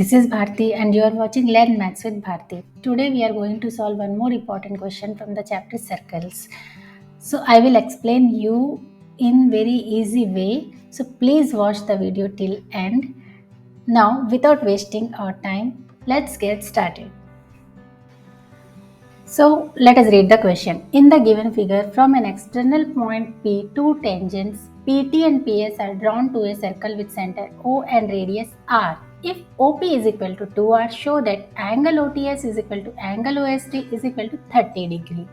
This is Bharti and you are watching Learn Maths with Bharti. Today we are going to solve one more important question from the chapter Circles. So I will explain you in very easy way. So please watch the video till end. Now without wasting our time, let's get started. So let us read the question. In the given figure, from an external point P, two tangents PT and PS are drawn to a circle with center O and radius R. If OP is equal to 2R, show that angle OTS is equal to angle OST is equal to 30 degree.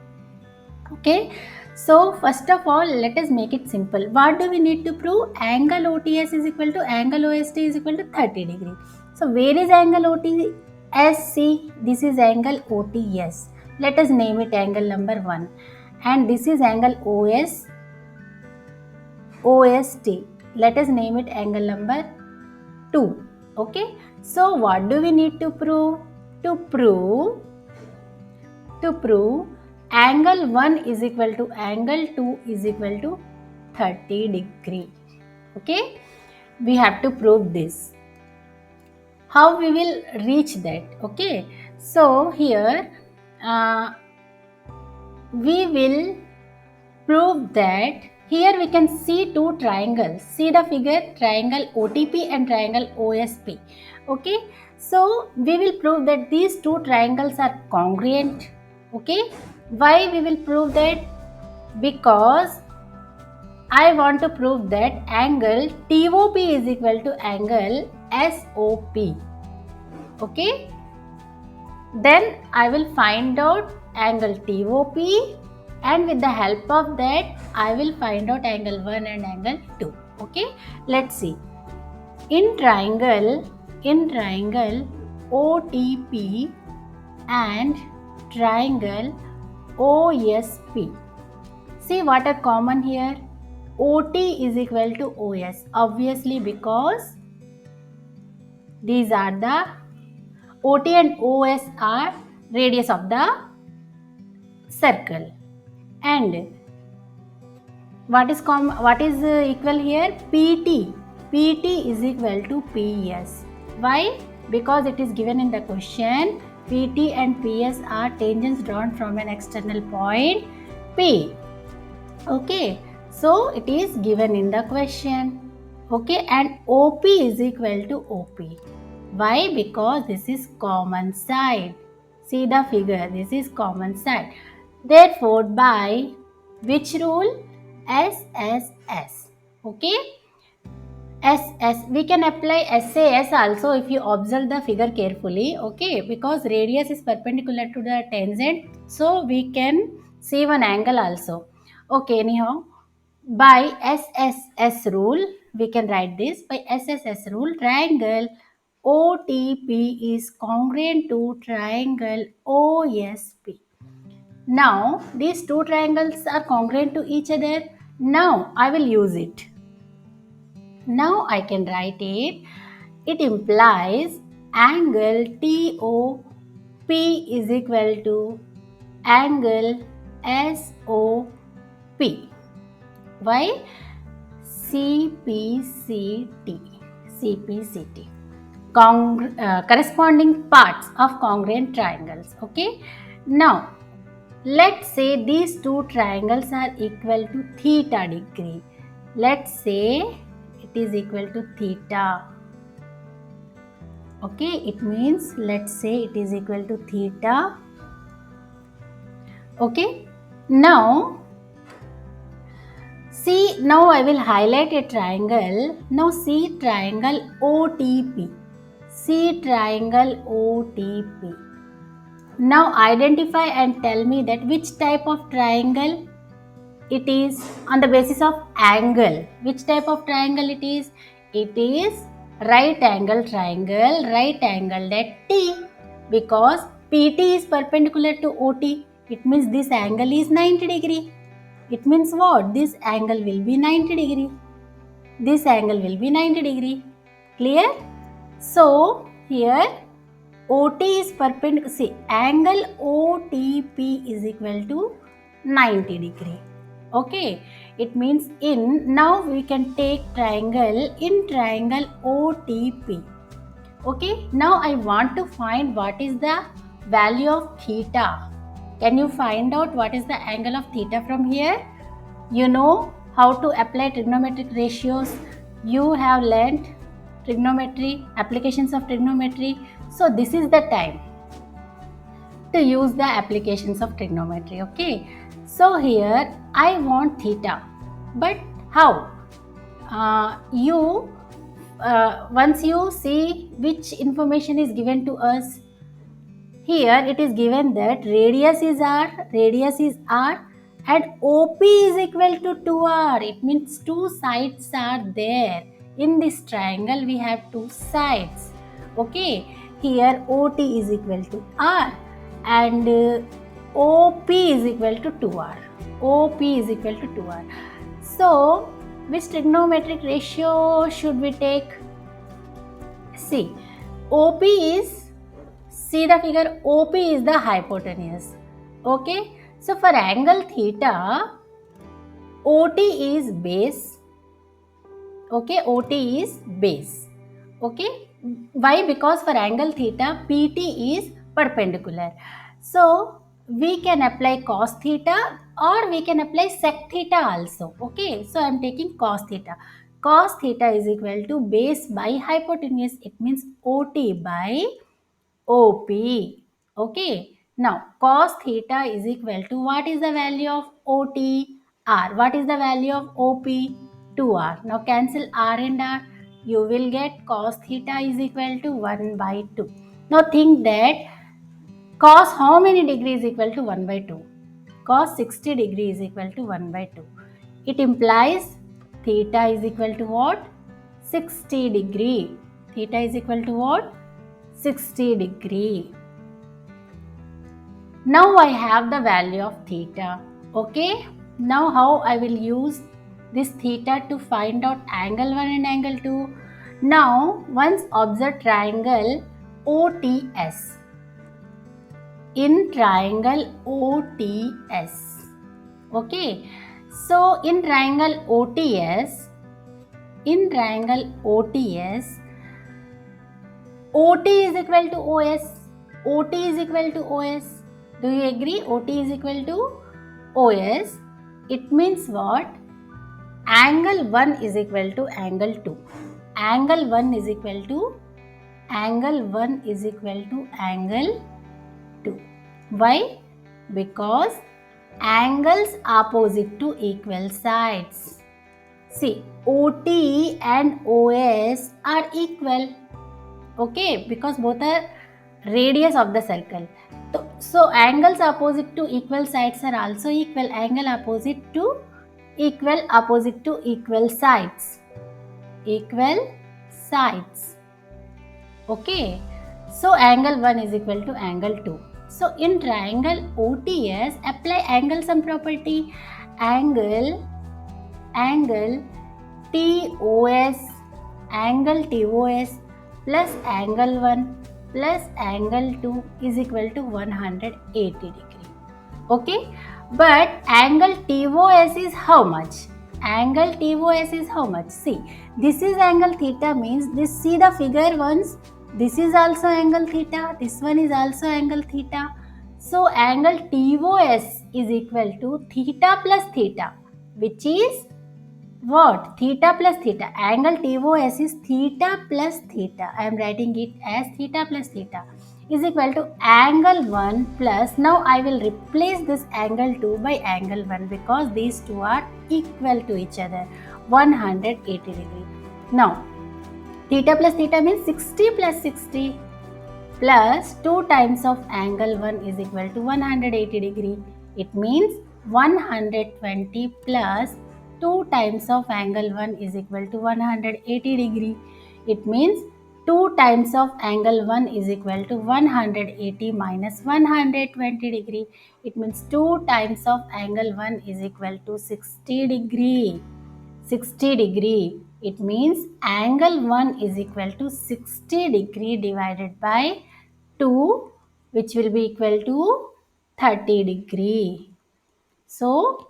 Okay. So first of all, let us make it simple. What do we need to prove? Angle OTS is equal to angle OST is equal to 30 degree. So where is angle OTS? See, this is angle OTS. Let us name it angle number 1. And this is angle OST. Let us name it angle number 2. Okay. So what do we need to prove? To prove angle 1 is equal to angle 2 is equal to 30 degree. Okay. We have to prove this. How we will reach that? Okay. So here we will prove that here we can see two triangles. See the figure, triangle OTP and triangle OSP. Okay. So we will prove that these two triangles are congruent. Okay. Why we will prove that? Because I want to prove that angle TOP is equal to angle SOP. Okay. Then I will find out angle TOP, and with the help of that I will find out angle 1 and angle 2. Okay. Let's see. In triangle OTP and triangle OSP. See what are common here? OT is equal to OS. Obviously, because these are the OT and OS are radius of the circle. And what is equal here? PT. PT is equal to PS. Why? Because it is given in the question. PT and PS are tangents drawn from an external point P. Okay. So it is given in the question. Okay. And OP is equal to OP. Why? Because this is common side. See the figure. This is common side. Therefore, by which rule? SSS. Okay. SS. We can apply SAS also if you observe the figure carefully. Okay. Because radius is perpendicular to the tangent. So we can see one angle also. Okay. Anyhow, by SSS rule, we can write this. By SSS rule, triangle OTP is congruent to triangle OSP. Now, these two triangles are congruent to each other. Now, I will use it. Now, I can write it. It implies angle TOP is equal to angle SOP. Why? CPCT. Corresponding parts of congruent triangles. Okay. Now, let's say these two triangles are equal to theta degree. Let's say it is equal to theta. Okay, it means let's say it is equal to theta. Okay. Now, see, now I will highlight a triangle. Now see triangle OTP. See triangle OTP. Now identify and tell me that which type of triangle it is on the basis of angle. Which type of triangle it is? It is right angle triangle, right angled at T, because PT is perpendicular to OT. It means this angle is 90 degree. It means what? This angle will be 90 degree. This angle will be 90 degree. Clear? So here OT is perpendicular. See, angle OTP is equal to 90 degree. Okay, it means now we can take triangle in triangle OTP. Okay, now I want to find what is the value of theta. Can you find out what is the angle of theta from here? You know how to apply trigonometric ratios. You have learnt trigonometry, applications of trigonometry. So this is the time to use the applications of trigonometry. Okay, so here I want theta, but how? Once you see which information is given to us, here it is given that radius is r, and OP is equal to 2r. It means two sides are there. In this triangle we have two sides. Okay, here OT is equal to r and OP is equal to 2r. OP is equal to 2r. So, which trigonometric ratio should we take? See, OP is, see the figure, OP is the hypotenuse. Okay, so for angle theta, OT is base. Okay, OT is base. Okay, why? Because for angle theta, PT is perpendicular. So we can apply cos theta or we can apply sec theta also. Okay, so I am taking cos theta. Cos theta is equal to base by hypotenuse. It means OT by OP. Okay. Now cos theta is equal to, what is the value of OT? R. What is the value of OP? 2R. Now cancel R and R. You will get cos theta is equal to 1 by 2. Now think that cos how many degrees is equal to 1 by 2? Cos 60 degree is equal to 1 by 2. It implies theta is equal to what? 60 degree. Theta is equal to what? 60 degree. Now I have the value of theta. Okay. Now how I will use this theta to find out angle 1 and angle 2. Now once observe triangle OTS. In triangle OTS. Okay. So in triangle OTS, OT is equal to OS. OT is equal to OS. Do you agree? OT is equal to OS. It means what? Angle 1 is equal to angle 2. Angle 1 is equal to angle 2. Why? Because angles opposite to equal sides. See, OT and OS are equal. Okay, because both are radius of the circle. So angles opposite to equal sides are also equal. Angle opposite to equal sides. Equal sides. Okay. So angle 1 is equal to angle 2. So in triangle OTS, apply angle sum property. Angle TOS plus angle 1 plus angle 2 is equal to 180 degree. Okay, but angle TOS is how much? Angle TOS is how much? See, this is angle theta, means this, see the figure once, this is also angle theta, this one is also angle theta. So angle TOS is equal to theta plus theta, which is what? Theta plus theta. Angle TOS is theta plus theta. I am writing it as theta plus theta is equal to angle 1 plus, now I will replace this angle 2 by angle 1 because these two are equal to each other, 180 degree. Now theta plus theta means 60 plus 60 plus 2 times of angle 1 is equal to 180 degree. It means 120 plus 2 times of angle 1 is equal to 180 degree. It means 2 times of angle 1 is equal to 180 minus 120 degree. It means 2 times of angle 1 is equal to 60 degree. 60 degree. It means angle 1 is equal to 60 degree divided by 2, which will be equal to 30 degree. So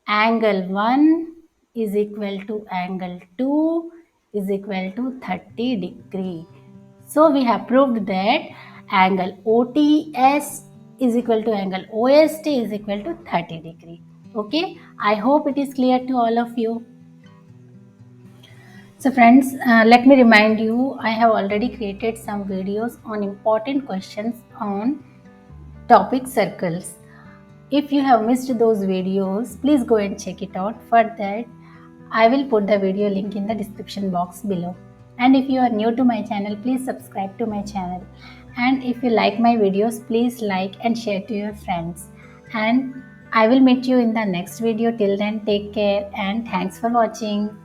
angle 1 is equal to angle 2 is equal to 30 degree. So we have proved that angle OTS is equal to angle OST is equal to 30 degree. Okay, I hope it is clear to all of you. So friends, let me remind you, I have already created some videos on important questions on topic circles. If you have missed those videos, please go and check it out. For that, I will put the video link in the description box below. And if you are new to my channel, please subscribe to my channel. And if you like my videos, please like and share to your friends. And I will meet you in the next video. Till then, take care and thanks for watching.